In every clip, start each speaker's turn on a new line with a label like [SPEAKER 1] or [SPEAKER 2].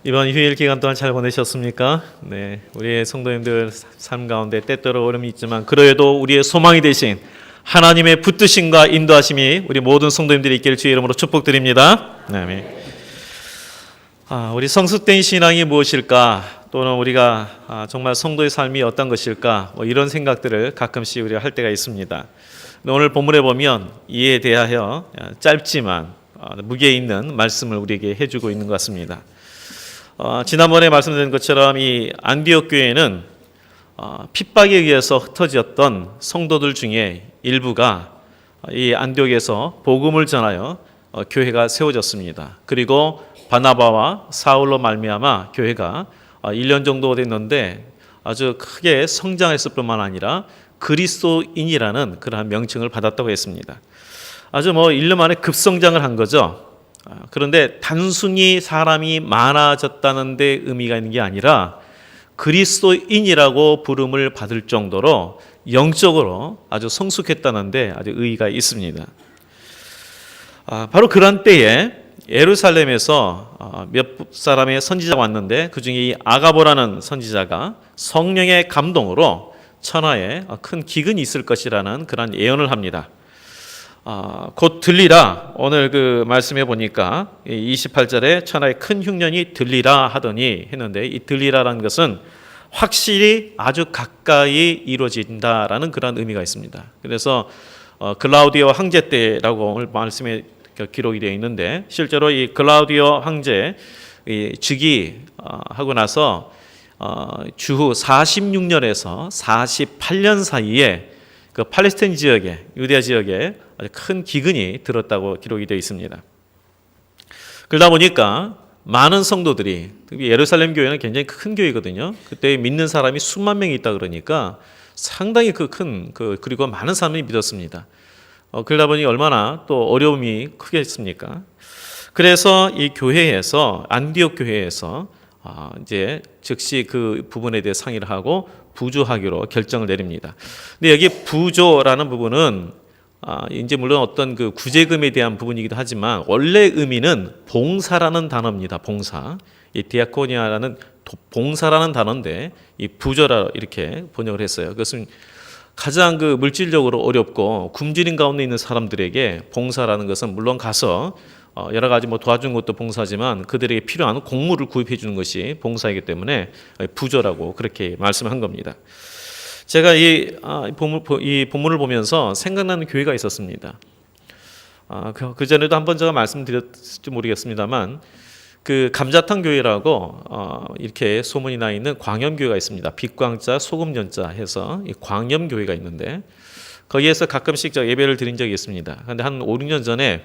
[SPEAKER 1] 이번 휴일 기간 동안 잘 보내셨습니까? 네, 우리의 성도님들 삶 가운데 때때로 어려움이 있지만 그래도 우리의 소망이 되신 하나님의 붙드심과 인도하심이 우리 모든 성도님들이 있기를 주의 이름으로 축복드립니다. 네. 우리 성숙된 신앙이 무엇일까? 또는 우리가 정말 성도의 삶이 어떤 것일까? 이런 생각들을 가끔씩 우리가 할 때가 있습니다. 오늘 본문에 보면 이에 대하여 짧지만 무게 있는 말씀을 우리에게 해주고 있는 것 같습니다. 지난번에 말씀드린 것처럼 이 안디옥 교회는 핍박에 의해서 흩어졌던 성도들 중에 일부가 이 안디옥에서 복음을 전하여 교회가 세워졌습니다. 그리고 바나바와 사울로 말미암아 교회가 1년 정도 됐는데 아주 크게 성장했을 뿐만 아니라 그리스도인이라는 그러한 명칭을 받았다고 했습니다. 아주 1년 만에 급성장을 한 거죠. 그런데 단순히 사람이 많아졌다는 데 의미가 있는 게 아니라 그리스도인이라고 부름을 받을 정도로 영적으로 아주 성숙했다는 데 아주 의의가 있습니다. 바로 그런 때에 예루살렘에서 몇 사람의 선지자가 왔는데 그중에 이 아가보라는 선지자가 성령의 감동으로 천하에 큰 기근이 있을 것이라는 그런 예언을 합니다. 곧 들리라. 오늘 그 말씀해 보니까 28절에 천하에 큰 흉년이 들리라 하더니 했는데 이 들리라라는 것은 확실히 아주 가까이 이루어진다라는 그런 의미가 있습니다. 그래서 글라우디오 황제 때라고 오늘 말씀에 기록이 되어 있는데 실제로 이 글라우디오 황제 즉위하고 나서 주후 46년에서 48년 사이에 그 팔레스타인 지역에 유대아 지역에 아주 큰 기근이 들었다고 기록이 되어 있습니다. 그러다 보니까 많은 성도들이 특히 예루살렘 교회는 굉장히 큰 교회거든요. 그때 믿는 사람이 수만 명이 있다 그러니까 상당히 그리고 많은 사람이 믿었습니다. 그러다 보니 얼마나 또 어려움이 크겠습니까? 그래서 이 교회에서 안디옥 교회에서 이제 즉시 그 부분에 대해 상의를 하고 부조하기로 결정을 내립니다. 근데 여기 부조라는 부분은 이제 물론 어떤 그 구제금에 대한 부분이기도 하지만 원래 의미는 봉사라는 단어입니다. 봉사. 이 디아코니아라는 봉사라는 단어인데 이 부조라 이렇게 번역을 했어요. 그것은 가장 그 물질적으로 어렵고 굶주림 가운데 있는 사람들에게 봉사라는 것은 물론 가서 여러 가지 도와준 것도 봉사지만 그들에게 필요한 곡물을 구입해 주는 것이 봉사이기 때문에 부조라고 그렇게 말씀한 겁니다. 제가 이 본문을 보면서 생각나는 교회가 있었습니다. 그 전에도 한번 제가 말씀드렸을지 모르겠습니다만 그 감자탕 교회라고 이렇게 소문이 나 있는 광염교회가 있습니다. 빛광자 소금연자 해서 이 광염교회가 있는데 거기에서 가끔씩 저 예배를 드린 적이 있습니다. 그런데 한 5, 6년 전에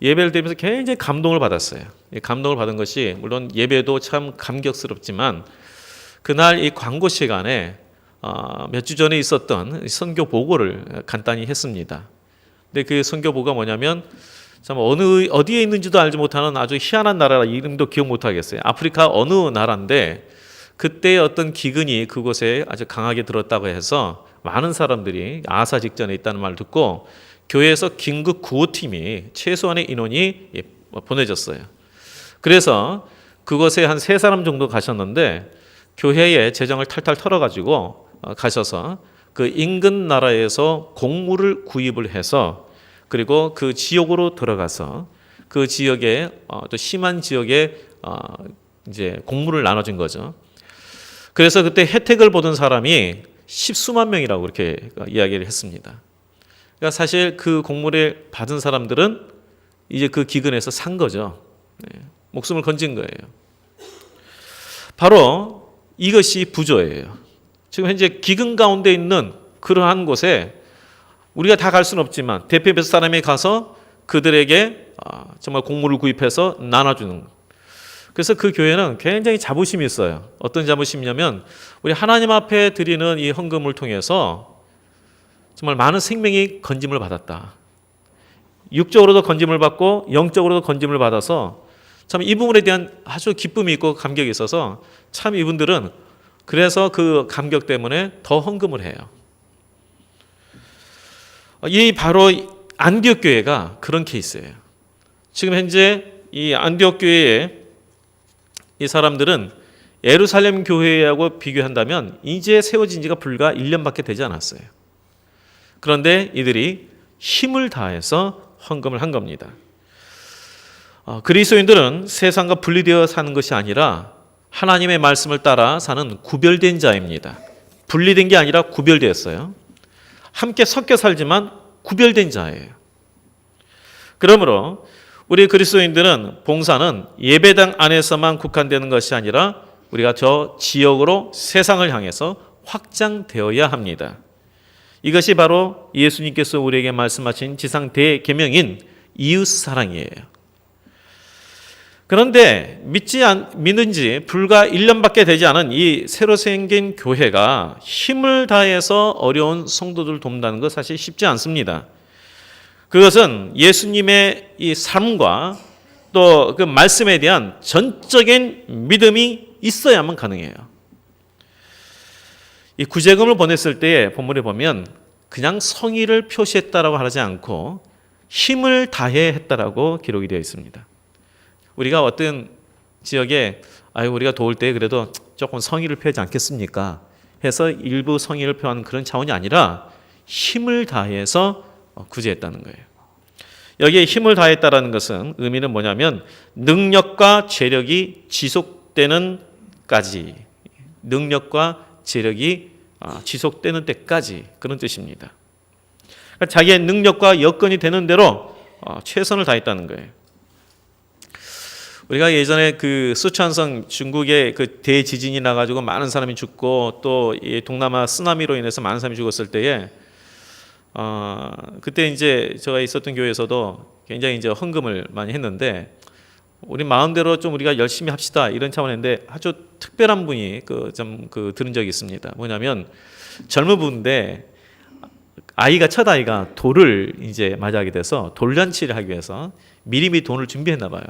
[SPEAKER 1] 예배를 드리면서 굉장히 감동을 받았어요. 감동을 받은 것이 물론 예배도 참 감격스럽지만 그날 이 광고 시간에 몇 주 전에 있었던 선교 보고를 간단히 했습니다. 근데 그 선교 보고가 뭐냐면 참 어디에 있는지도 알지 못하는 아주 희한한 나라 이름도 기억 못하겠어요. 아프리카 어느 나라인데 그때 어떤 기근이 그곳에 아주 강하게 들었다고 해서 많은 사람들이 아사 직전에 있다는 말을 듣고 교회에서 긴급 구호팀이 최소한의 인원이 보내졌어요. 그래서 그곳에 한 3사람 정도 가셨는데 교회의 재정을 탈탈 털어가지고 가셔서 그 인근 나라에서 곡물을 구입을 해서 그리고 그 지역으로 들어가서 그 지역에 또 심한 지역에 이제 곡물을 나눠준 거죠. 그래서 그때 혜택을 보던 사람이 10수만 명이라고 이렇게 이야기를 했습니다. 그러니까 사실 그 곡물을 받은 사람들은 이제 그 기근에서 산 거죠. 목숨을 건진 거예요. 바로 이것이 부조예요. 지금 현재 기근 가운데 있는 그러한 곳에 우리가 다 갈 수는 없지만 대표적 사람이 가서 그들에게 정말 곡물을 구입해서 나눠주는. 그래서 그 교회는 굉장히 자부심이 있어요. 어떤 자부심이냐면 우리 하나님 앞에 드리는 이 헌금을 통해서 정말 많은 생명이 건짐을 받았다. 육적으로도 건짐을 받고 영적으로도 건짐을 받아서 참 이 부분에 대한 아주 기쁨이 있고 감격이 있어서 참 이분들은 그래서 그 감격 때문에 더 헌금을 해요. 이 바로 안디옥 교회가 그런 케이스예요. 지금 현재 이 안디옥 교회에 이 사람들은 예루살렘 교회하고 비교한다면 이제 세워진 지가 불과 1년밖에 되지 않았어요. 그런데 이들이 힘을 다해서 헌금을 한 겁니다. 그리스도인들은 세상과 분리되어 사는 것이 아니라 하나님의 말씀을 따라 사는 구별된 자입니다. 분리된 게 아니라 구별되었어요. 함께 섞여 살지만 구별된 자예요. 그러므로 우리 그리스도인들은 봉사는 예배당 안에서만 국한되는 것이 아니라 우리가 저 지역으로 세상을 향해서 확장되어야 합니다. 이것이 바로 예수님께서 우리에게 말씀하신 지상 대계명인 이웃사랑이에요. 그런데 믿는 지 불과 1년밖에 되지 않은 이 새로 생긴 교회가 힘을 다해서 어려운 성도들을 돕는다는 것 사실 쉽지 않습니다. 그것은 예수님의 이 삶과 또 그 말씀에 대한 전적인 믿음이 있어야만 가능해요. 이 구제금을 보냈을 때 본문에 보면 그냥 성의를 표시했다라고 하지 않고 힘을 다해 했다라고 기록이 되어 있습니다. 우리가 어떤 지역에 우리가 도울 때 그래도 조금 성의를 표하지 않겠습니까? 해서 일부 성의를 표하는 그런 차원이 아니라 힘을 다해서 구제했다는 거예요. 여기에 힘을 다했다라는 것은 의미는 뭐냐면 능력과 재력이 지속되는 까지, 능력과 재력이 지속되는 때까지 그런 뜻입니다. 그러니까 자기의 능력과 여건이 되는 대로 최선을 다했다는 거예요. 우리가 예전에 그 쓰촨성 중국의 그 대지진이 나가지고 많은 사람이 죽고 또 이 동남아 쓰나미로 인해서 많은 사람이 죽었을 때에 그때 이제 제가 있었던 교회에서도 굉장히 이제 헌금을 많이 했는데 우리 마음대로 좀 우리가 열심히 합시다 이런 차원인데 아주 특별한 분이 들은 적이 있습니다. 뭐냐면 젊은 분인데 첫 아이가 돌을 이제 맞이하게 돼서 돌잔치를 하기 위해서 미리미리 돈을 준비했나 봐요.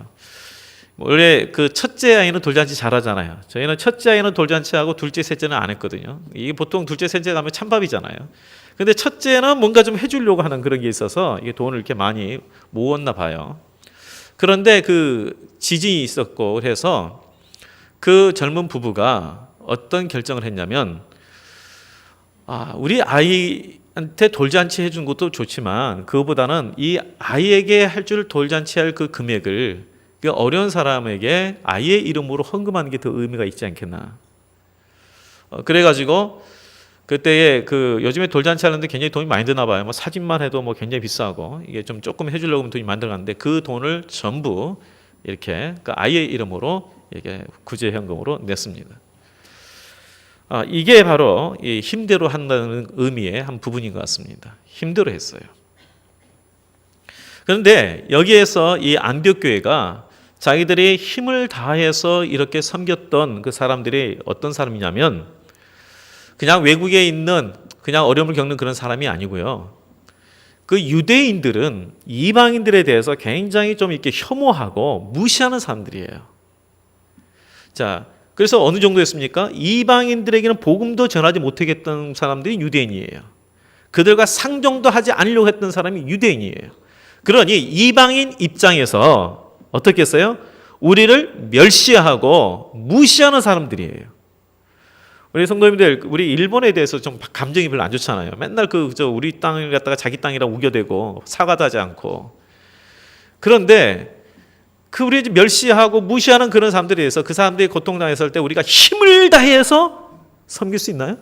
[SPEAKER 1] 원래 그 첫째 아이는 돌잔치 잘하잖아요. 저희는 첫째 아이는 돌잔치하고 둘째, 셋째는 안 했거든요. 이게 보통 둘째, 셋째 가면 찬밥이잖아요. 근데 첫째는 뭔가 좀 해주려고 하는 그런 게 있어서 이게 돈을 이렇게 많이 모았나 봐요. 그런데 그 지진이 있었고 그래서 그 젊은 부부가 어떤 결정을 했냐면 우리 아이한테 돌잔치 해준 것도 좋지만 그거보다는 이 아이에게 할 줄 돌잔치할 그 금액을 그 어려운 사람에게 아이의 이름으로 헌금하는 게 더 의미가 있지 않겠나. 그래가지고 그때에 요즘에 돌잔치 하는데 굉장히 돈이 많이 드나 봐요. 뭐 사진만 해도 뭐 굉장히 비싸고 이게 좀 조금 해주려고 하면 돈이 많이 들어가는데 그 돈을 전부 이렇게 그 아이의 이름으로 이렇게 구제 현금으로 냈습니다. 이게 바로 이 힘대로 한다는 의미의 한 부분인 것 같습니다. 힘대로 했어요. 그런데 여기에서 이 안디옥 교회가 자기들이 힘을 다해서 이렇게 섬겼던 그 사람들이 어떤 사람이냐면 그냥 외국에 있는 그냥 어려움을 겪는 그런 사람이 아니고요. 그 유대인들은 이방인들에 대해서 굉장히 좀 이렇게 혐오하고 무시하는 사람들이에요. 자, 그래서 어느 정도였습니까? 이방인들에게는 복음도 전하지 못하겠던 사람들이 유대인이에요. 그들과 상종도 하지 않으려고 했던 사람이 유대인이에요. 그러니 이방인 입장에서 어떻게 했어요? 우리를 멸시하고 무시하는 사람들이에요. 우리 성도님들, 우리 일본에 대해서 좀 감정이 별로 안 좋잖아요. 맨날 우리 땅을 갖다가 자기 땅이라고 우겨대고 사과도 하지 않고. 그런데 우리 멸시하고 무시하는 그런 사람들에 대해서 그 사람들이 고통당했을 때 우리가 힘을 다해서 섬길 수 있나요?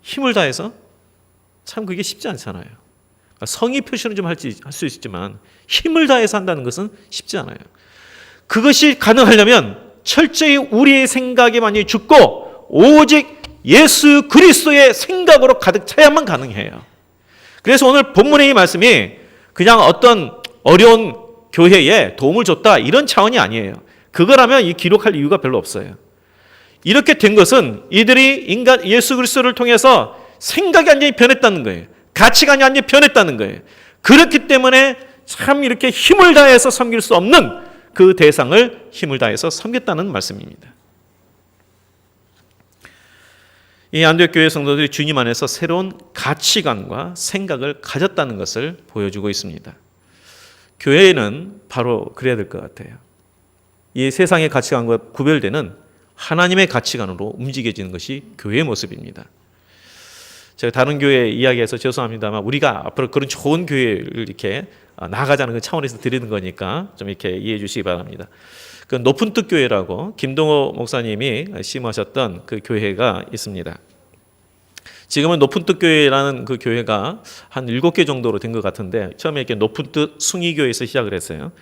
[SPEAKER 1] 힘을 다해서? 참 그게 쉽지 않잖아요. 성의 표시는 좀 할 수 있지만 힘을 다해서 한다는 것은 쉽지 않아요. 그것이 가능하려면 철저히 우리의 생각에 많이 죽고 오직 예수 그리스도의 생각으로 가득 차야만 가능해요. 그래서 오늘 본문의 이 말씀이 그냥 어떤 어려운 교회에 도움을 줬다 이런 차원이 아니에요. 그거라면 이 기록할 이유가 별로 없어요. 이렇게 된 것은 이들이 예수 그리스도를 통해서 생각이 완전히 변했다는 거예요. 가치관이 완전히 변했다는 거예요. 그렇기 때문에 참 이렇게 힘을 다해서 섬길 수 없는 그 대상을 힘을 다해서 섬겼다는 말씀입니다. 이 안디옥 교회 성도들이 주님 안에서 새로운 가치관과 생각을 가졌다는 것을 보여주고 있습니다. 교회는 바로 그래야 될 것 같아요. 이 세상의 가치관과 구별되는 하나님의 가치관으로 움직여지는 것이 교회의 모습입니다. 제가 다른 교회 이야기해서 죄송합니다만 우리가 앞으로 그런 좋은 교회를 이렇게 나아가자는 그 차원에서 드리는 거니까 좀 이렇게 이해해 주시기 바랍니다. 그 높은 뜻 교회라고 김동호 목사님이 심하셨던 그 교회가 있습니다. 지금은 높은 뜻 교회라는 그 교회가 한 7개 정도로 된 것 같은데 처음에 이렇게 높은 뜻 숭의교회에서 시작을 했어요.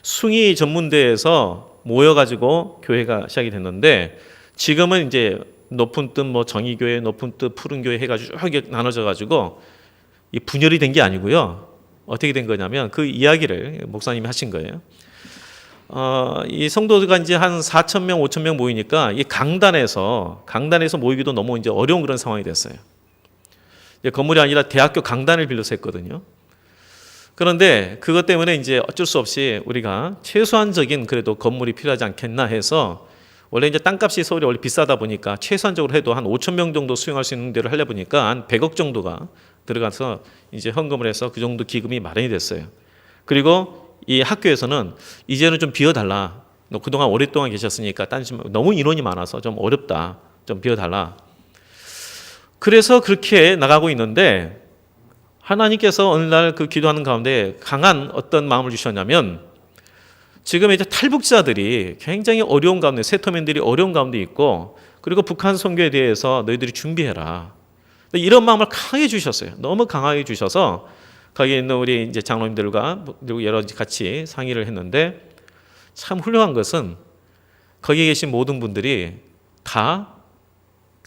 [SPEAKER 1] 숭의 전문대에서 모여가지고 교회가 시작이 됐는데 지금은 이제 높은 뜻 뭐 정의교회, 높은 뜻 푸른교회 해가지고 쭉 나눠져가지고 이 분열이 된 게 아니고요. 어떻게 된 거냐면 그 이야기를 목사님이 하신 거예요. 이 성도들가 이제 한 4,000명, 5,000명 모이니까 이 강단에서 모이기도 너무 이제 어려운 그런 상황이 됐어요. 건물이 아니라 대학교 강단을 빌려서 했거든요. 그런데 그것 때문에 이제 어쩔 수 없이 우리가 최소한적인 그래도 건물이 필요하지 않겠나 해서 원래 이제 땅값이 서울이 원래 비싸다 보니까 최소한적으로 해도 한 5,000명 정도 수용할 수 있는 데를 하려 보니까 한 100억 정도가 들어가서 이제 헌금을 해서 그 정도 기금이 마련이 됐어요. 그리고 이 학교에서는 이제는 좀 비워달라. 너 그동안 오랫동안 계셨으니까 너무 인원이 많아서 좀 어렵다. 좀 비워달라. 그래서 그렇게 나가고 있는데 하나님께서 어느 날 그 기도하는 가운데 강한 어떤 마음을 주셨냐면 지금 이제 탈북자들이 굉장히 어려운 가운데 세터맨들이 어려운 가운데 있고 그리고 북한 선교에 대해서 너희들이 준비해라. 이런 마음을 강하게 주셨어요. 너무 강하게 주셔서 거기에 있는 우리 이제 장로님들과 그리고 여러 같이 상의를 했는데 참 훌륭한 것은 거기에 계신 모든 분들이 다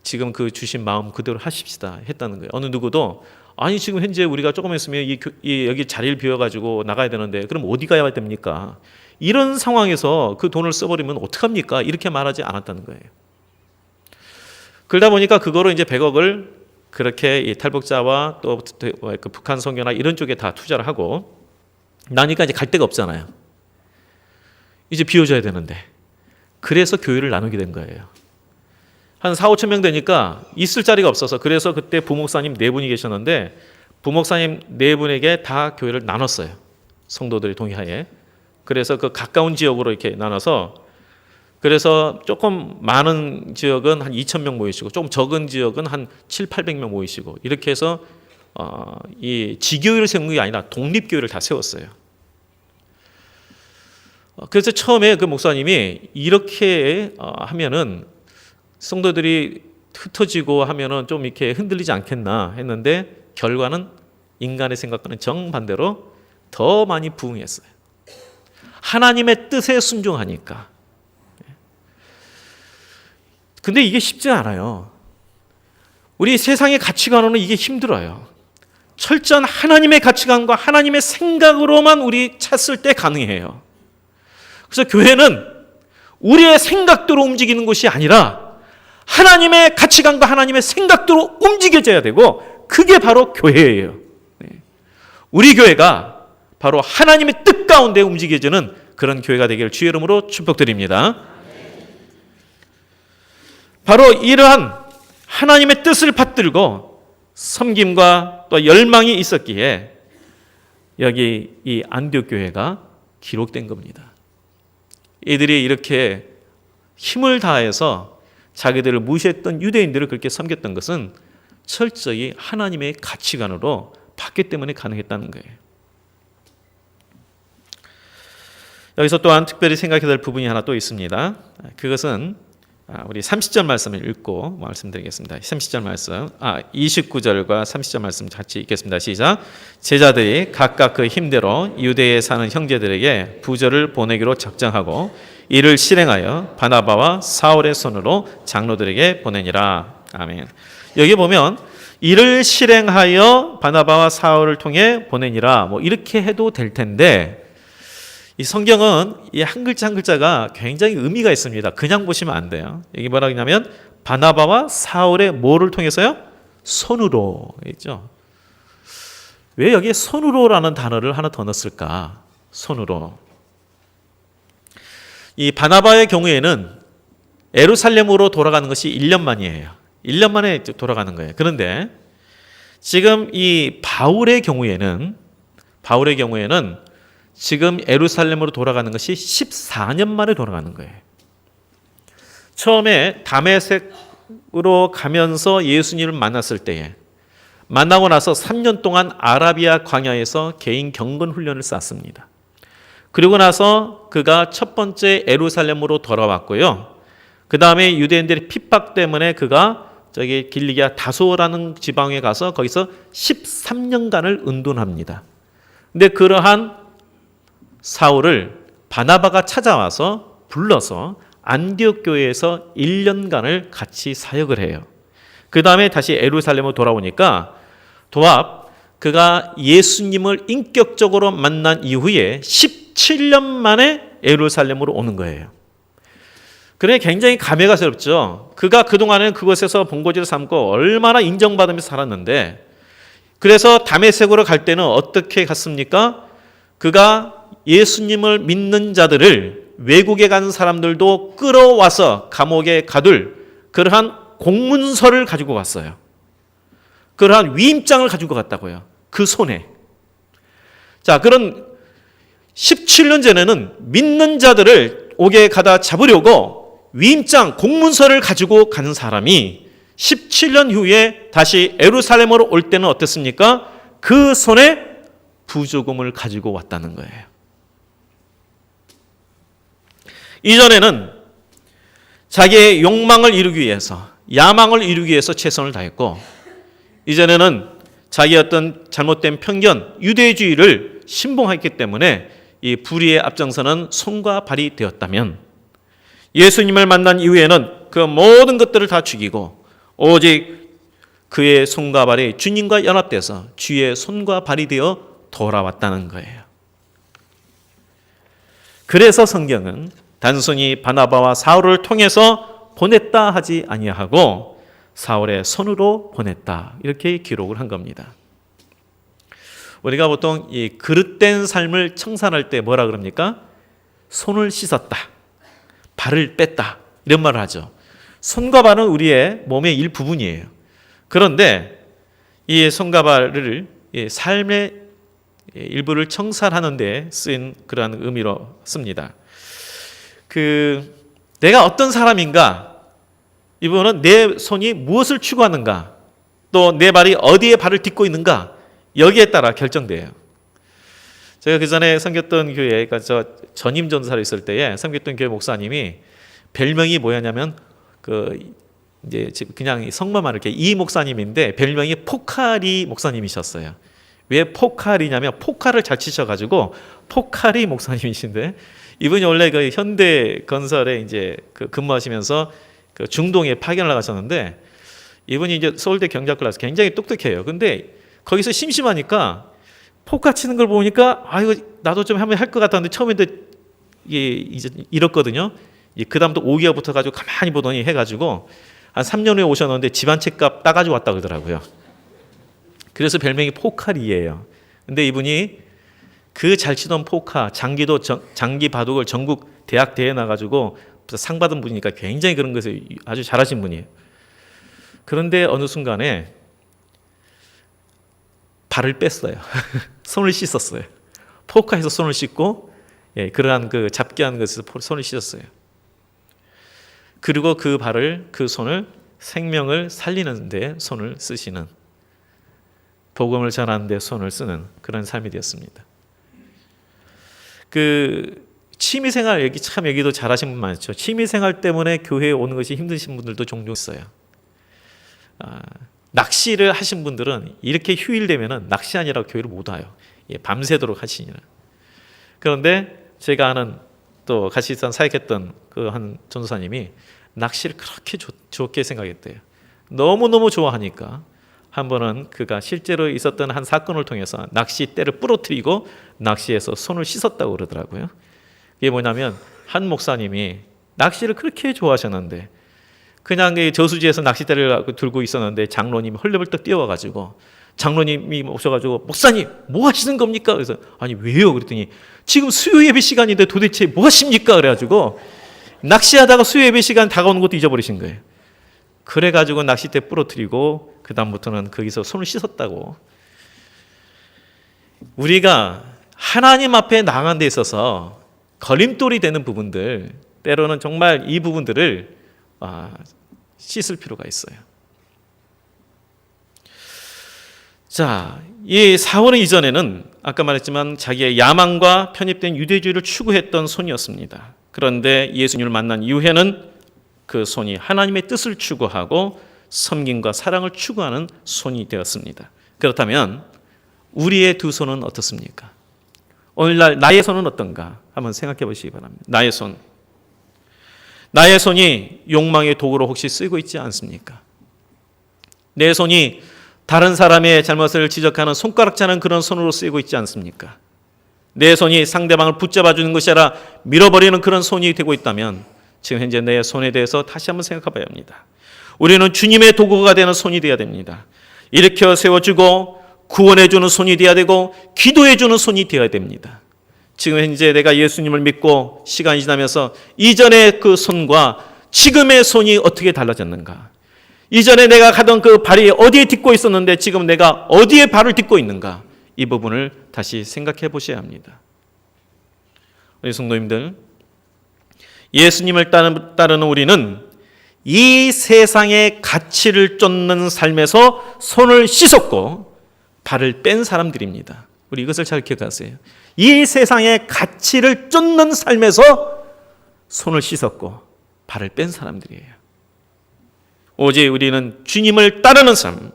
[SPEAKER 1] 지금 그 주신 마음 그대로 하십시다 했다는 거예요. 어느 누구도 아니 지금 현재 우리가 조금 있으면 여기 자리를 비워가지고 나가야 되는데 그럼 어디 가야 됩니까? 이런 상황에서 그 돈을 써버리면 어떡합니까? 이렇게 말하지 않았다는 거예요. 그러다 보니까 그거로 이제 100억을 그렇게 이 탈북자와 또 그 북한 선교나 이런 쪽에 다 투자를 하고 나니까 이제 갈 데가 없잖아요. 이제 비워줘야 되는데 그래서 교회를 나누게 된 거예요. 한 4, 5천 명 되니까 있을 자리가 없어서 그래서 그때 부목사님 4분이 계셨는데 부목사님 4분에게 다 교회를 나눴어요. 성도들의 동의하에. 그래서 그 가까운 지역으로 이렇게 나눠서 그래서 조금 많은 지역은 한 2,000명 모이시고 조금 적은 지역은 한 7, 800명 모이시고 이렇게 해서 이 지교회를 세운 게 아니라 독립교회를 다 세웠어요. 그래서 처음에 그 목사님이 이렇게 하면은 성도들이 흩어지고 하면은 좀 이렇게 흔들리지 않겠나 했는데 결과는 인간의 생각과는 정반대로 더 많이 부응했어요. 하나님의 뜻에 순종하니까. 근데 이게 쉽지 않아요. 우리 세상의 가치관으로는 이게 힘들어요. 철저한 하나님의 가치관과 하나님의 생각으로만 우리 찼을 때 가능해요. 그래서 교회는 우리의 생각대로 움직이는 것이 아니라 하나님의 가치관과 하나님의 생각대로 움직여져야 되고 그게 바로 교회예요. 우리 교회가 바로 하나님의 뜻 가운데 움직여지는 그런 교회가 되기를 주의 이름으로 축복드립니다. 바로 이러한 하나님의 뜻을 받들고 섬김과 또 열망이 있었기에 여기 이 안디옥 교회가 기록된 겁니다. 이들이 이렇게 힘을 다해서 자기들을 무시했던 유대인들을 그렇게 섬겼던 것은 철저히 하나님의 가치관으로 봤기 때문에 가능했다는 거예요. 여기서 또한 특별히 생각해야 될 부분이 하나 또 있습니다. 그것은 우리 30절 말씀을 읽고 말씀드리겠습니다. 30절 말씀, 29절과 30절 말씀 같이 읽겠습니다. 시작. 제자들이 각각 그 힘대로 유대에 사는 형제들에게 부저를 보내기로 작정하고 이를 실행하여 바나바와 사울의 손으로 장로들에게 보내니라. 아멘. 여기 보면 이를 실행하여 바나바와 사울을 통해 보내니라. 뭐 이렇게 해도 될 텐데 이 성경은 이 한 글자 한 글자가 굉장히 의미가 있습니다. 그냥 보시면 안 돼요. 여기 뭐라고 했냐면 바나바와 사울의 뭐를 통해서요? 손으로 있죠. 왜 여기에 손으로라는 단어를 하나 더 넣었을까? 손으로. 이 바나바의 경우에는 예루살렘으로 돌아가는 것이 1년 만이에요. 1년 만에 돌아가는 거예요. 그런데 지금 이 바울의 경우에는 지금 예루살렘으로 돌아가는 것이 14년 만에 돌아가는 거예요. 처음에 다메섹으로 가면서 예수님을 만났을 때에 만나고 나서 3년 동안 아라비아 광야에서 개인 경건 훈련을 쌓습니다. 그리고 나서 그가 첫 번째 예루살렘으로 돌아왔고요. 그 다음에 유대인들의 핍박 때문에 그가 저기 길리기아 다소라는 지방에 가서 거기서 13년간을 은둔합니다. 근데 그러한 사울을 바나바가 찾아와서 불러서 안디옥 교회에서 1년간을 같이 사역을 해요. 그 다음에 다시 예루살렘으로 돌아오니까 그가 예수님을 인격적으로 만난 이후에 17년 만에 예루살렘으로 오는 거예요. 그래 굉장히 감회가스럽죠. 그가 그동안은 그곳에서 본거지를 삼고 얼마나 인정받으면서 살았는데, 그래서 다메섹으로 갈 때는 어떻게 갔습니까? 그가 예수님을 믿는 자들을, 외국에 가는 사람들도 끌어와서 감옥에 가둘 그러한 공문서를 가지고 갔어요. 그러한 위임장을 가지고 갔다고요. 그 손에. 자, 그런 17년 전에는 믿는 자들을 옥에 가다 잡으려고 위임장, 공문서를 가지고 가는 사람이 17년 후에 다시 예루살렘으로 올 때는 어땠습니까? 그 손에 부조금을 가지고 왔다는 거예요. 이전에는 자기의 욕망을 이루기 위해서, 야망을 이루기 위해서 최선을 다했고, 이전에는 자기의 어떤 잘못된 편견, 유대주의를 신봉했기 때문에 이 불의의 앞장서는 손과 발이 되었다면, 예수님을 만난 이후에는 그 모든 것들을 다 죽이고 오직 그의 손과 발이 주님과 연합돼서 주의 손과 발이 되어 돌아왔다는 거예요. 그래서 성경은 단순히 바나바와 사울을 통해서 보냈다 하지 아니하고 사울의 손으로 보냈다, 이렇게 기록을 한 겁니다. 우리가 보통 이 그릇된 삶을 청산할 때 뭐라 그럽니까? 손을 씻었다, 발을 뺐다, 이런 말을 하죠. 손과 발은 우리의 몸의 일부분이에요. 그런데 이 손과 발을 삶의 일부를 청산하는 데 쓰인 그러한 의미로 씁니다. 내가 어떤 사람인가, 이분은 내 손이 무엇을 추구하는가, 또 내 발이 어디에 발을 딛고 있는가, 여기에 따라 결정돼요. 제가 그 전에 섬겼던 교회, 저 전임 전사로 있을 때에 섬겼던 교회 목사님이 별명이 뭐였냐면 이제 그냥 성만 이렇게 이 목사님인데 별명이 포카리 목사님이셨어요. 왜 포카리냐면 포카를 잘 치셔가지고 포카리 목사님이신데, 이분이 원래 그 현대 건설에 이제 근무하시면서 그 중동에 파견을 나가셨는데, 이분이 이제 서울대 경제학과 나서 굉장히 똑똑해요. 근데 거기서 심심하니까 포카 치는 걸 보니까 이거 나도 좀 한번 할 것 같았는데, 처음에도 이제 잃었거든요. 그 다음부터 오기가 붙어가지고 가만히 보더니 해가지고 한 3년 후에 오셨는데 집 한 채 값 따가지고 왔다 그러더라고요. 그래서 별명이 포카리예요. 근데 이분이 그 잘 치던 포카, 장기 바둑을 전국 대학 대회에 나가지고 상 받은 분이니까 굉장히 그런 것을 아주 잘하신 분이에요. 그런데 어느 순간에 발을 뺐어요. 손을 씻었어요. 포카에서 손을 씻고, 그러한 잡게 하는 것에서 손을 씻었어요. 그리고 그 손을 생명을 살리는 데 손을 쓰시는, 복음을 전하는 데 손을 쓰는 그런 삶이 되었습니다. 취미생활 여기도 잘하신 분 많죠. 취미생활 때문에 교회에 오는 것이 힘드신 분들도 종종 있어요. 낚시를 하신 분들은 이렇게 휴일 되면은 낚시하느라고 교회를 못 와요. 밤새도록 하시니라. 그런데 제가 아는 또 같이 사역했던 그 한 전도사님이 낚시를 그렇게 좋게 생각했대요. 너무너무 좋아하니까 한 번은 그가 실제로 있었던 한 사건을 통해서 낚싯대를 부러뜨리고 낚시해서 손을 씻었다고 그러더라고요. 이게 뭐냐면 한 목사님이 낚시를 그렇게 좋아하셨는데 그냥 저수지에서 낚싯대를 들고 있었는데 장로님이 헐레벌떡 뛰어와가지고, 장로님이 오셔가지고 목사님 뭐 하시는 겁니까? 그래서 아니 왜요? 그랬더니 지금 수요 예배 시간인데 도대체 뭐 하십니까? 그래가지고 낚시하다가 수요 예배 시간 다가오는 것도 잊어버리신 거예요. 그래가지고 낚싯대 부러뜨리고 그 다음부터는 거기서 손을 씻었다고. 우리가 하나님 앞에 나아간 데 있어서 걸림돌이 되는 부분들, 때로는 정말 이 부분들을 씻을 필요가 있어요. 자, 이 사울은 이전에는 아까 말했지만 자기의 야망과 편입된 유대주의를 추구했던 손이었습니다. 그런데 예수님을 만난 이후에는 그 손이 하나님의 뜻을 추구하고 섬김과 사랑을 추구하는 손이 되었습니다. 그렇다면 우리의 두 손은 어떻습니까? 오늘날 나의 손은 어떤가 한번 생각해 보시기 바랍니다. 나의 손. 나의 손이 욕망의 도구로 혹시 쓰이고 있지 않습니까? 내 손이 다른 사람의 잘못을 지적하는 손가락질하는 그런 손으로 쓰이고 있지 않습니까? 내 손이 상대방을 붙잡아 주는 것이 아니라 밀어버리는 그런 손이 되고 있다면 지금 현재 내 손에 대해서 다시 한번 생각해 봐야 합니다. 우리는 주님의 도구가 되는 손이 되어야 됩니다. 일으켜 세워주고 구원해주는 손이 되어야 되고 기도해주는 손이 되어야 됩니다. 지금 현재 내가 예수님을 믿고 시간이 지나면서 이전의 그 손과 지금의 손이 어떻게 달라졌는가? 이전에 내가 가던 그 발이 어디에 딛고 있었는데 지금 내가 어디에 발을 딛고 있는가? 이 부분을 다시 생각해 보셔야 합니다. 우리 성도님들, 예수님을 따르는 우리는 이 세상의 가치를 쫓는 삶에서 손을 씻었고 발을 뺀 사람들입니다. 우리 이것을 잘 기억하세요. 이 세상의 가치를 쫓는 삶에서 손을 씻었고 발을 뺀 사람들이에요. 오직 우리는 주님을 따르는 삶,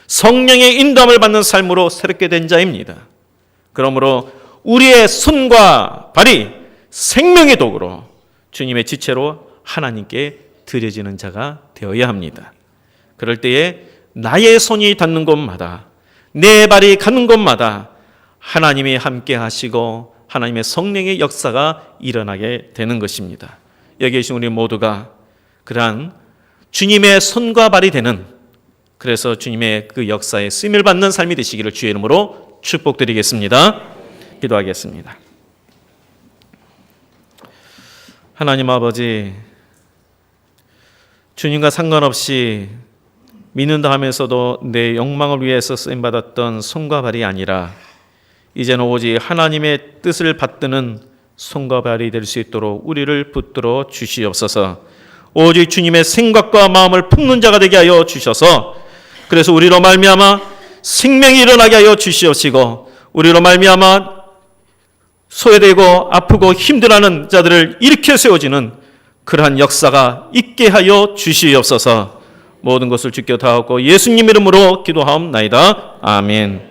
[SPEAKER 1] 성령의 인도함을 받는 삶으로 새롭게 된 자입니다. 그러므로 우리의 손과 발이 생명의 도구로 주님의 지체로 하나님께 드려지는 자가 되어야 합니다. 그럴 때에 나의 손이 닿는 곳마다, 내 발이 가는 곳마다 하나님이 함께 하시고 하나님의 성령의 역사가 일어나게 되는 것입니다. 여기 계신 우리 모두가 그러한 주님의 손과 발이 되는, 그래서 주님의 그 역사에 쓰임을 받는 삶이 되시기를 주의 이름으로 축복드리겠습니다. 기도하겠습니다. 하나님 아버지, 주님과 상관없이 믿는다 하면서도 내 욕망을 위해서 쓰임받았던 손과 발이 아니라 이제는 오직 하나님의 뜻을 받드는 손과 발이 될 수 있도록 우리를 붙들어 주시옵소서. 오직 주님의 생각과 마음을 품는 자가 되게 하여 주셔서, 그래서 우리로 말미암아 생명이 일어나게 하여 주시옵시고, 우리로 말미암아 소외되고 아프고 힘들어하는 자들을 일으켜 세워지는 그러한 역사가 있게 하여 주시옵소서. 모든 것을 주께 다하고 예수님 이름으로 기도하옵나이다. 아멘.